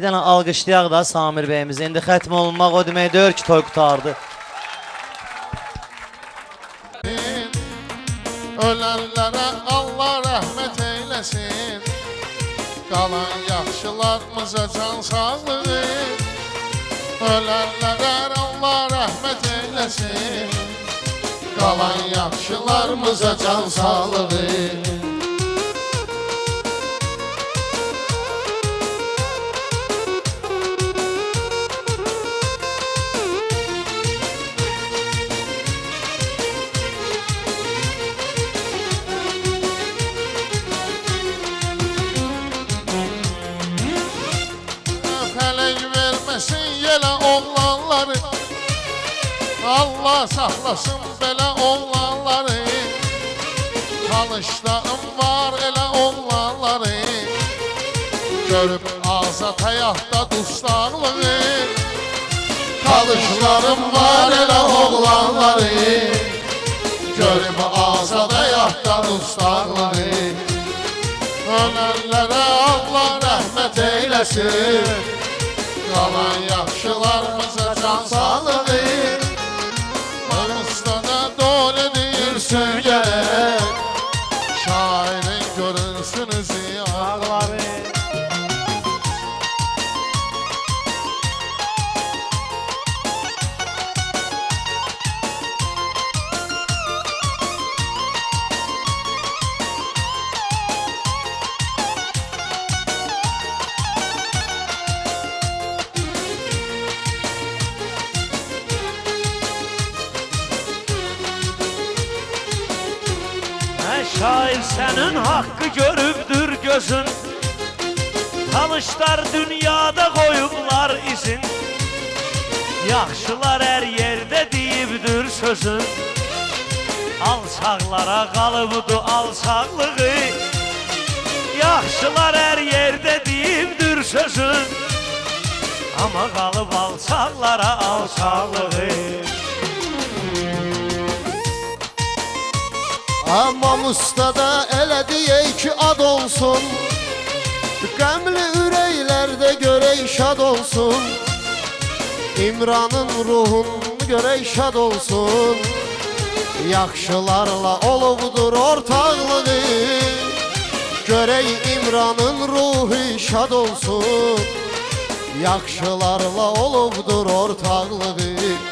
Bir dənə alqışlayaq da Samir bəyimizi. İndi xətm olunmaq o demək deyir ki, toy qutardı. Ölənlərə Allah rəhmət eyləsin, qalan yaxşılarımıza can sağlığı. Ölənlərə Allah rəhmət eyləsin, qalan yaxşılarımıza can sağlığı. Allah saxlasın belə oğlanları, tanışlarım var elə oğlanları, görüb azad həyatda dustaqlığı. Tanışlarım var elə oğlanları, görüb azad həyatda dustaqlığı. Ölənlərə Allah rəhmət eyləsin, qalan yaxşılarımıza can sağlığı. Söyleyerek şairin görünsün ziyaları. Şair senin hakkı görübdür gözün, tanışlar dünyada koyublar izin. Yaxşılar her yerde deyibdir sözün, alçaqlara kalıbdı alçaqlığı. Yaxşılar her yerde deyibdir sözün, ama kalıp alçaqlara alçaqlığı. Aman ustada elə deyək ki ad olsun, qəmli ürəklərdə görək şad olsun. İmranın ruhunu görək şad olsun, yaxşılarla olubdur ortaqlığı. Görək İmranın ruhu şad olsun, yaxşılarla olubdur ortaqlığı.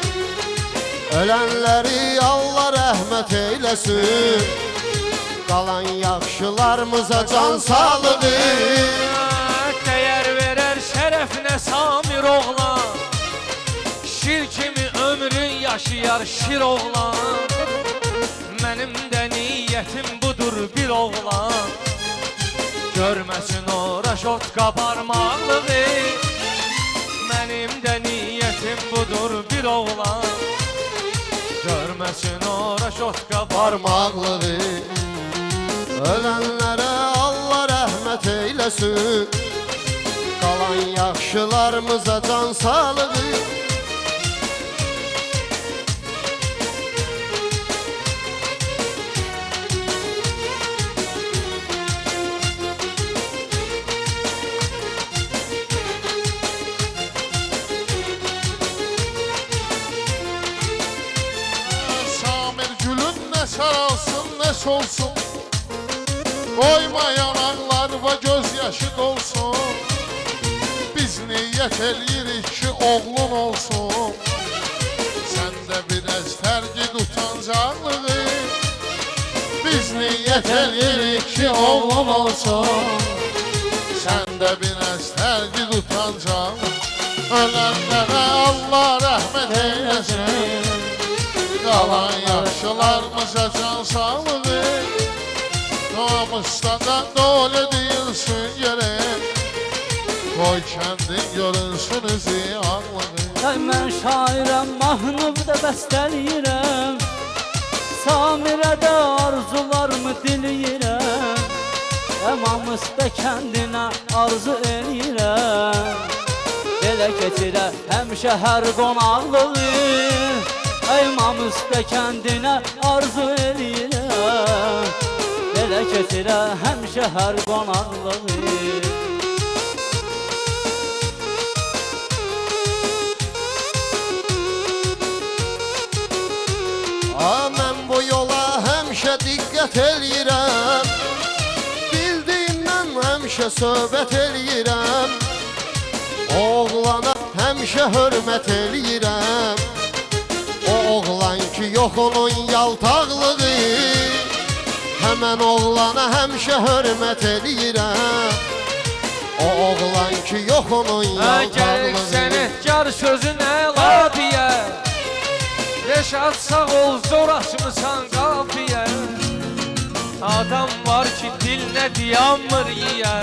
Ölənləri Allah rəhmət eyləsin, qalan yaxşılarımıza can sağlığı. Dəyər verər şərəfinə Samir oğlan, şir kimi ömrün yaşayar şir oğlan. Mənim də niyyətim budur bir oğlan, görməsin ora şotka parmaqlığı. Mənim də niyyətim budur bir oğlan, görməsin ora şotka parmaqlığı. Ölənlərə Allah rəhmət eyləsin, qalan yaxşılarımıza can sağlığı. Saralsın ne solsun, koyma yanaklar ve gözyaşı dolsun. Biz niyet eləyirik ki oğlun olsun, sen de biraz tərgid utancaqlığı. Biz niyet eləyirik ki oğlun olsun, sen de biraz tərgid utancaqlığı. Ölənlərə Allah rəhmət eyləsin, qalan yaxşılarımıza can sağlığı. Namusdan dolu değilsin gerek, koy kendin görünsün ziyanlığı. Mən şairəm, mahnıda bəstəliyirəm, Samirə də arzularımı diliyirəm. Əmamızda kəndinə arzu eləyirəm, belə keçirə həmişə hər qonaqlığı. Əmamızda kəndinə arzu eləyirəm, belə keçirə həmişə hər qonaqlığı. nəsiyyət eləyirəm. Bildiyimdən həmişə söhbət eləyirəm. Oğlana həmişə hörmət eləyirəm. O oğlan ki yox onun yaltaqlığı, həmən oğlana həmişə hörmət eləyirəm. O oğlan ki yox onun Gerek yaltaqlığı. sənətkar sözünə labiyə, Reşad sağ ol zor açmısan qafiyə. Adam var ki dilinə diyanmır yiyə,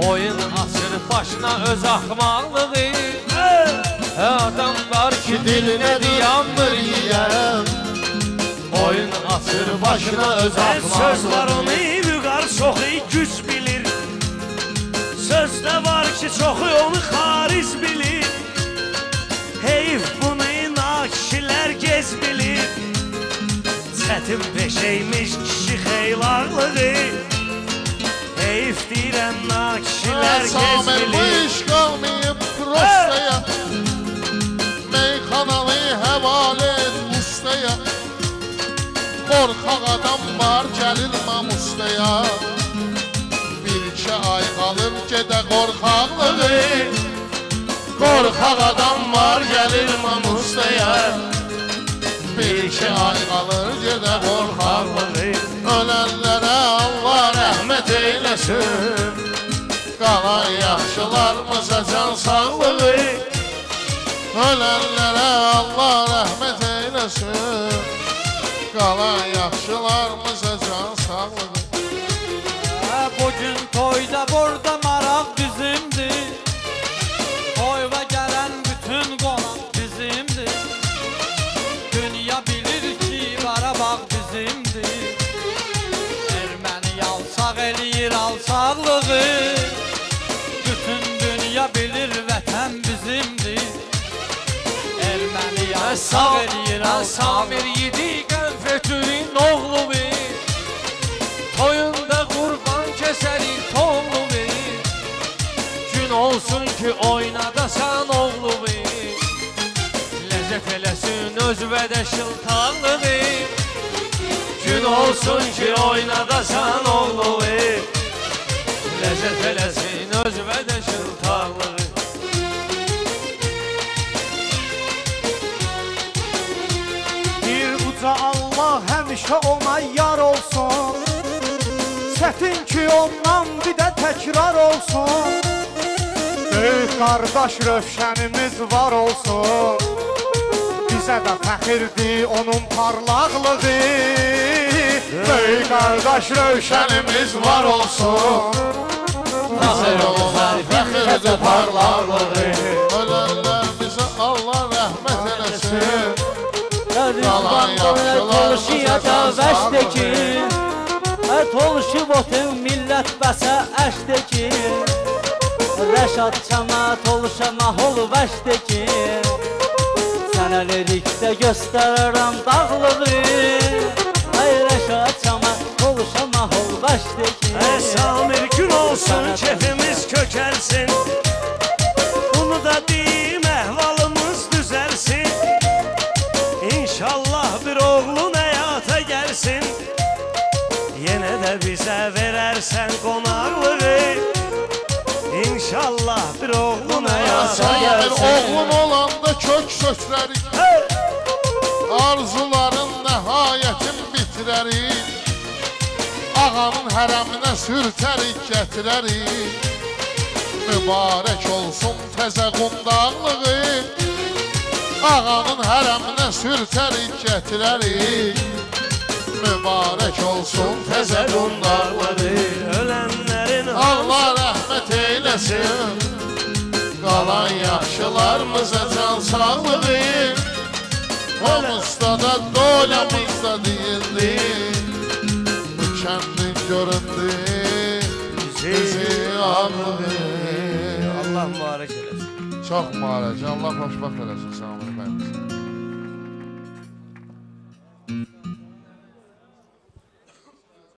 oyun açır başına öz axmaqlığı. Adam var ki dilinə diyanmır yiyə, oyun açır başına öz axmaqlığı. Sözlarını vüqar çoxu güc bilir. Sözdə var ki çoxu onu xariz bilir. Heyf bunu nakişilər gez bilir. Çətin peşəymiş kişi xeylaqlığı. Heyf deyirəm nakişilər gez Samir bu bilir. iş qalmayıb prostaya, meyxanalı həvalə et ustaya. Qorxaq adam var gəlir mamustaya, bir iki ay qalır gedə qorxaqlığı. Qorxaq adam var gəlir mamustaya, bir iki ay qalır gedə qorxaqlığı. Ölənlərə Allah rəhmət eyləsin, qalan yaxşılarımıza can sağlığı. Ölənlərə Allah rəhmət eyləsin, qalan yaxşılarımıza can sağlığı. Bugün toyda burada maraq bizimdir. Toyva gələn bütün qonaq bizimdir. Dünya bilir ki Qarabağ bizimdir. Erməni alsaq eləyir alsaqlığı. Bütün dünya bilir vətən bizimdir. Erməni alsaq eləyir alsaqlığı. Samir yedi qənfetülün oğlu bir, toyunda qurban kəsərik tonlu bir. Gün olsun ki oynadasan oğlu bir, ləzzət eləsin öz vədə şıltaqlığı. Gün olsun ki oynadasan oğlu bir, ləzzət eləsin öz vədə şıltaqlığı. Bir uca Allah həmişə ona yar olsun. Çətin ki ondan bir də təkrar olsun. Böyük qardaş Rövşənimiz var olsun. Bizə də fəxirdir onun parlaqlığı. Böyük qardaş Rövşənimiz var olsun. Bizə olan fəxirdir parlaqlığı. Ölənlər bizə Allah rəhmət eləsin, qalan yaxşılarımıza can sağlığı. Toluşub otun millət bəsə əşdəki. Rəşad çama toluşa mahol vəşdəki. Sənə lirikdə göstərərəm dağlığı. Ay Rəşad çama toluşa mahol vəşdəki. Samir gün olsun kefimiz kökəlsin. Bunu da deyim əhvalımız düzəlsin. İnşallah bir oğlun həyata gəlsin. Yenə də bizə verərsən qonaqlığı. İnşallah bir oğlun həyata Samir gəlsin. oğlun olanda kök söklərik, arzuların nəhayətin bitirərik. Ağanın hərəminə sürtərik gətirərik. Mübarək olsun təzə qundaqlığı. Ağanın hərəminə sürtərik gətirərik. Mübarək olsun təzə qundaqlığı. Ölənlərin Allah rəhmət eyləsin, qalan yaxşılarımıza can sağlığı. Hamımızda da doyamızda deyildi, bu kəndin göründü bizi ağlığı. Allah mübarək eləsin. Çox mübarək, Allah xoşbəxt eləsin Samir bəy.